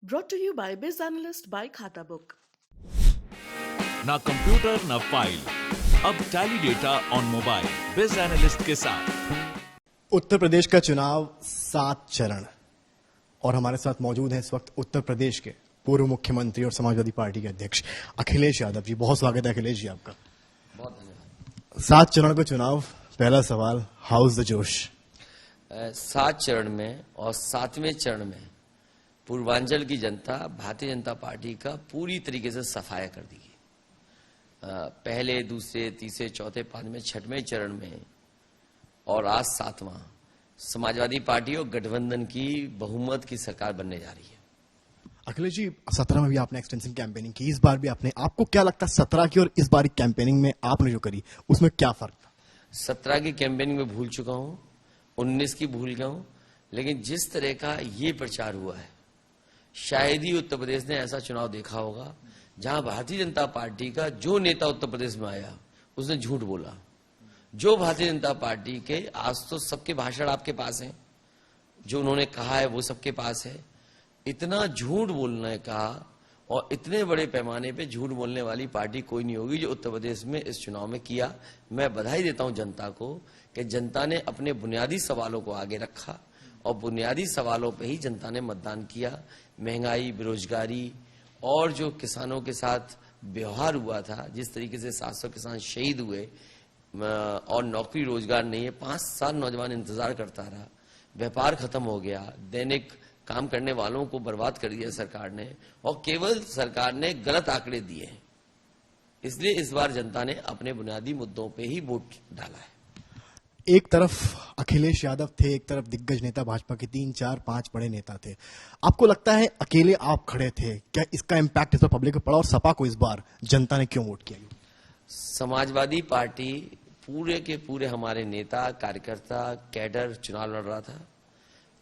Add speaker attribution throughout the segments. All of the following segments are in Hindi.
Speaker 1: Brought to you by Biz Analyst by Khata Book.
Speaker 2: ना कंप्यूटर ना फाइल, अब टैली डेटा ऑन मोबाइल बिज एनालिस्ट के साथ।
Speaker 3: उत्तर प्रदेश का चुनाव 7 चरण और हमारे साथ मौजूद हैं इस वक्त उत्तर प्रदेश के पूर्व मुख्यमंत्री और समाजवादी पार्टी के अध्यक्ष अखिलेश यादव जी। बहुत स्वागत है अखिलेश जी आपका।
Speaker 4: बहुत धन्यवाद।
Speaker 3: 7 चरण का चुनाव, पहला सवाल, हाउस द जोश?
Speaker 4: 7 चरण में और 7वें चरण में पूर्वांचल की जनता भारतीय जनता पार्टी का पूरी तरीके से सफाया कर दी है। पहले, दूसरे, तीसरे, चौथे, 5वें, 6वें चरण में और आज 7वां समाजवादी पार्टी और गठबंधन की बहुमत की सरकार बनने जा रही है।
Speaker 3: अखिलेश जी, 17 में भी आपने एक्सटेंसिव कैंपेनिंग की, इस बार भी आपने, आपको क्या लगता है 17 की और इस बार की कैंपेनिंग में आपने जो करी उसमें क्या फर्क था?
Speaker 4: 17 की कैंपेनिंग में भूल चुका हूं, 19 की भूल गया हूं, लेकिन जिस तरह का ये प्रचार हुआ है, शायद ही उत्तर प्रदेश ने ऐसा चुनाव देखा होगा जहां भारतीय जनता पार्टी का जो नेता उत्तर प्रदेश में आया उसने झूठ बोला। जो भारतीय जनता पार्टी के, आज तो सबके भाषण आपके पास हैं, जो उन्होंने कहा है वो सबके पास है। इतना झूठ बोलने का और इतने बड़े पैमाने पे झूठ बोलने वाली पार्टी कोई नहीं होगी जो उत्तर प्रदेश में इस चुनाव में किया। मैं बधाई देता हूं जनता को कि जनता ने अपने बुनियादी सवालों को आगे रखा और बुनियादी सवालों पे ही जनता ने मतदान किया। महंगाई, बेरोजगारी और जो किसानों के साथ व्यवहार हुआ था, जिस तरीके से 700 किसान शहीद हुए और नौकरी रोजगार नहीं है, 5 साल नौजवान इंतजार करता रहा, व्यापार खत्म हो गया, दैनिक काम करने वालों को बर्बाद कर दिया सरकार ने, और केवल सरकार ने गलत आंकड़े दिए हैं। इसलिए इस बार जनता ने अपने बुनियादी मुद्दों पे ही वोट डाला है।
Speaker 3: एक तरफ अखिलेश यादव थे, एक तरफ दिग्गज नेता भाजपा के 3, 4, 5 बड़े नेता थे। आपको लगता है अकेले आप खड़े थे, क्या इसका इम्पैक्ट इस पर पब्लिक पर पड़ा और सपा को इस बार जनता ने क्यों वोट किया?
Speaker 4: समाजवादी पार्टी पूरे के पूरे हमारे नेता, कार्यकर्ता, कैडर चुनाव लड़ रहा था।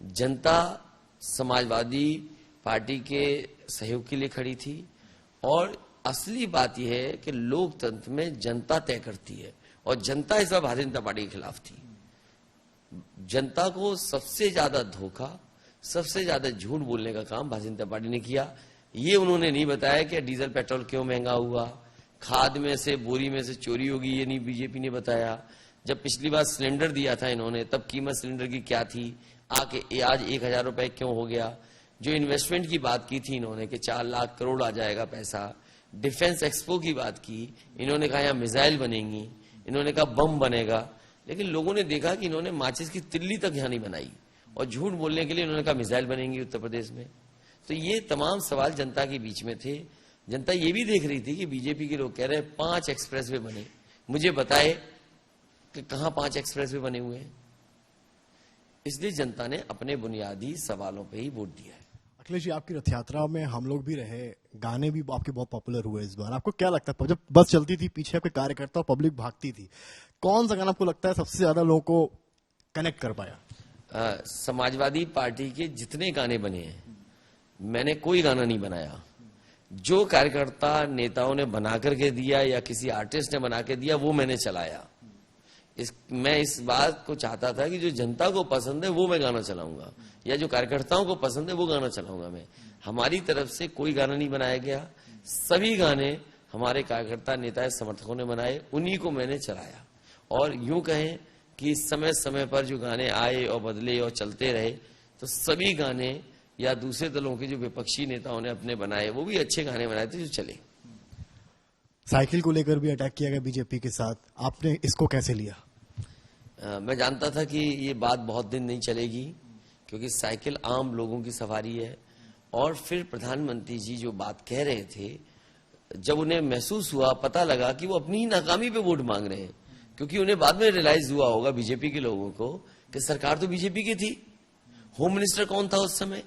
Speaker 4: जनता समाजवादी पार्टी के सहयोग के लिए खड़ी थी और असली बात यह है कि लोकतंत्र में जनता तय करती है और जनता इस बार भारतीय जनता पार्टी के खिलाफ थी। जनता को सबसे ज्यादा धोखा, सबसे ज्यादा झूठ बोलने का काम भारतीय जनता पार्टी ने किया। ये उन्होंने नहीं बताया कि डीजल पेट्रोल क्यों महंगा हुआ, खाद में से, बोरी में से चोरी होगी, ये नहीं बीजेपी ने बताया। जब पिछली बार सिलेंडर दिया था इन्होंने, तब कीमत सिलेंडर की क्या थी, आके आज 1000 रुपए क्यों हो गया। जो इन्वेस्टमेंट की बात की थी इन्होंने कि 4 लाख करोड़ आ जाएगा पैसा। डिफेंस एक्सपो की बात की, इन्होंने कहा यहाँ मिसाइल बनेंगी, इन्होंने कहा बम बनेगा, लेकिन लोगों ने देखा कि इन्होंने माचिस की तिल्ली तक यहाँ नहीं बनाई और झूठ बोलने के लिए इन्होंने कहा मिसाइल बनेंगी उत्तर प्रदेश में। तो ये तमाम सवाल जनता के बीच में थे। जनता ये भी देख रही थी कि बीजेपी के लोग कह रहे हैं 5 एक्सप्रेसवे बने, मुझे बताए कि कहां 5 एक्सप्रेसवे बने हुए हैं। इसलिए जनता ने अपने बुनियादी सवालों पे ही वोट दिया है।
Speaker 3: अखिलेश जी, आपकी रथ यात्रा में हम लोग भी रहे, गाने भी आपके बहुत पॉपुलर हुए इस बार। आपको क्या लगता है, जब बस चलती थी पीछे आपके कार्यकर्ता और पब्लिक भागती थी, कौन सा गाना आपको लगता है सबसे ज्यादा लोगों को कनेक्ट कर पाया?
Speaker 4: समाजवादी पार्टी के जितने गाने बने हैं, मैंने कोई गाना नहीं बनाया। जो कार्यकर्ता नेताओं ने बना करके दिया या किसी आर्टिस्ट ने बना के दिया, वो मैंने चलाया। मैं इस बात को चाहता था कि जो जनता को पसंद है वो मैं गाना चलाऊंगा, या जो कार्यकर्ताओं को पसंद है वो गाना चलाऊंगा मैं। हमारी तरफ से कोई गाना नहीं बनाया गया, सभी गाने हमारे कार्यकर्ता, नेता, समर्थकों ने बनाए, उन्हीं को मैंने चलाया। और यूं कहें कि समय समय पर जो गाने आए और बदले और चलते रहे, तो सभी गाने या दूसरे दलों के जो विपक्षी नेताओं ने अपने बनाए, वो भी अच्छे गाने बनाए थे जो चले।
Speaker 3: साइकिल को लेकर भी अटैक किया गया बीजेपी के साथ, आपने इसको कैसे लिया?
Speaker 4: मैं जानता था कि ये बात बहुत दिन नहीं चलेगी, क्योंकि साइकिल आम लोगों की सवारी है। और फिर प्रधानमंत्री जी जो बात कह रहे थे, जब उन्हें महसूस हुआ, पता लगा कि वो अपनी ही नाकामी पे वोट मांग रहे हैं, क्योंकि उन्हें बाद में रियलाइज हुआ होगा बीजेपी के लोगों को कि सरकार तो बीजेपी की थी। होम मिनिस्टर कौन था उस समय?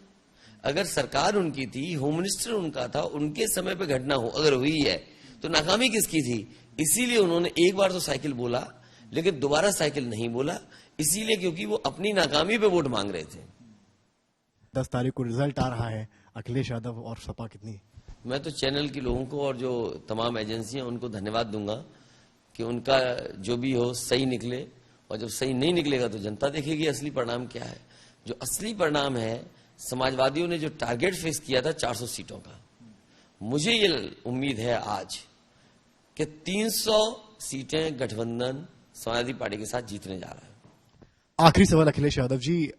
Speaker 4: अगर सरकार उनकी थी, होम मिनिस्टर उनका था, उनके समय पे घटना हो अगर हुई है तो नाकामी किसकी थी? इसीलिए उन्होंने एक बार तो साइकिल बोला, लेकिन दोबारा साइकिल नहीं बोला, इसीलिए क्योंकि वो अपनी नाकामी पे वोट मांग रहे थे।
Speaker 3: 10 तारीख को रिजल्ट आ रहा है, अखिलेश यादव और सपा कितनी?
Speaker 4: मैं तो चैनल के लोगों को और जो तमाम एजेंसियां उनको धन्यवाद दूंगा कि उनका जो भी हो सही निकले, और जब सही नहीं निकलेगा तो जनता देखेगी असली परिणाम क्या है। जो असली परिणाम है समाजवादियों ने जो टारगेट फेस किया था 400 सीटों का, मुझे ये उम्मीद है आज कि 300 सीटें गठबंधन समाजवादी पार्टी के साथ जीतने जा रहा है।
Speaker 3: आखिरी सवाल अखिलेश यादव जी,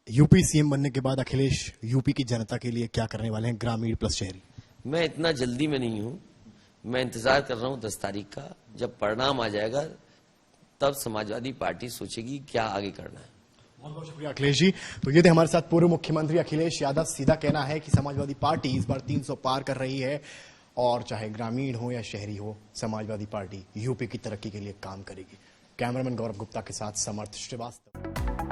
Speaker 3: यूपी सीएम बनने के बाद अखिलेश यूपी की जनता के लिए क्या करने वाले हैं, ग्रामीण प्लस शहरी? मैं
Speaker 4: इतना जल्दी में नहीं हूं, मैं इंतजार कर रहा हूं 10 तारीख का। जब परिणाम आ जाएगा तब समाजवादी पार्टी सोचेगी क्या आगे करना है।
Speaker 3: बहुत बहुत शुक्रिया अखिलेश जी। तो ये थे हमारे साथ पूर्व मुख्यमंत्री अखिलेश यादव। सीधा कहना है कि समाजवादी पार्टी इस बार 300 पार कर रही है और चाहे ग्रामीण हो या शहरी हो, समाजवादी पार्टी यूपी की तरक्की के लिए काम करेगी। कैमरामैन गौरव गुप्ता के साथ समर्थ श्रीवास्तव।